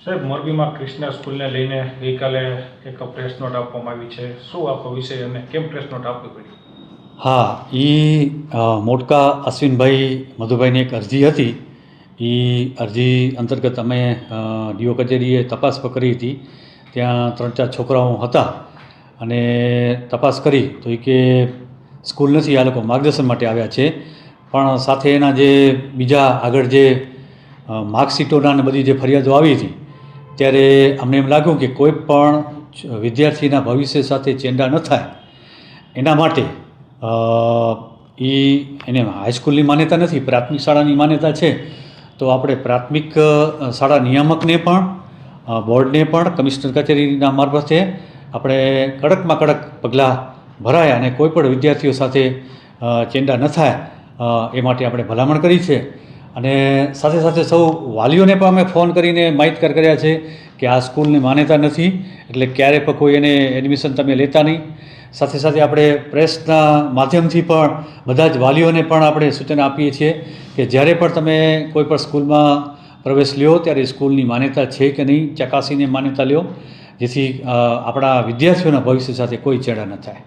સાહેબ, મોરબીમાં ક્રિષ્ના સ્કૂલને લઈને ગઈકાલે એક પ્રેસ નોટ આપવામાં આવી છે. શું આખો વિષય અને કેમ પ્રેસ નોટ આપવી પડી? હા, એ મોટકા અશ્વિનભાઈ મધુભાઈની એક અરજી હતી. એ અરજી અંતર્ગત અમે ડીઓ કચેરીએ તપાસ કરી હતી. ત્યાં 3-4 છોકરાઓ હતા અને તપાસ કરી તો એ કે સ્કૂલ નથી, આ લોકો માર્ગદર્શન માટે આવ્યા છે. પણ સાથે એના જે બીજા આગળ જે માર્કશીટોના ને બધી જે ફરિયાદો આવી હતી ત્યારે અમને એમ લાગ્યું કે કોઈ પણ વિદ્યાર્થીના ભવિષ્ય સાથે ચેંડા ન થાય એના માટે એને હાઈસ્કૂલની માન્યતા નથી, પ્રાથમિક શાળાની માન્યતા છે. તો આપણે પ્રાથમિક શાળા નિયામકને પણ બોર્ડને પણ કમિશનર કચેરીના મારફતે આપણે કડકમાં કડક પગલાં ભરાય અને કોઈ પણ વિદ્યાર્થીઓ સાથે ચેંડા ન થાય એ માટે આપણે ભલામણ કરી છે. અને સાથે સાથે સૌ વાલીઓને પણ અમે ફોન કરીને માહિતગાર કર્યા છે કે આ સ્કૂલની માન્યતા નથી, એટલે ક્યારે પણ કોઈ એને એડમિશન તમે લેતા નહીં. સાથે સાથે આપણે પ્રેસના માધ્યમથી પણ બધા જ વાલીઓને પણ આપણે સૂચના આપીએ છીએ કે જ્યારે પણ તમે કોઈ પણ સ્કૂલમાં પ્રવેશ લ્યો ત્યારે સ્કૂલની માન્યતા છે કે નહીં ચકાસીને માન્યતા લ્યો, જેથી આપણા વિદ્યાર્થીઓના ભવિષ્ય સાથે કોઈ ચેડા ન થાય.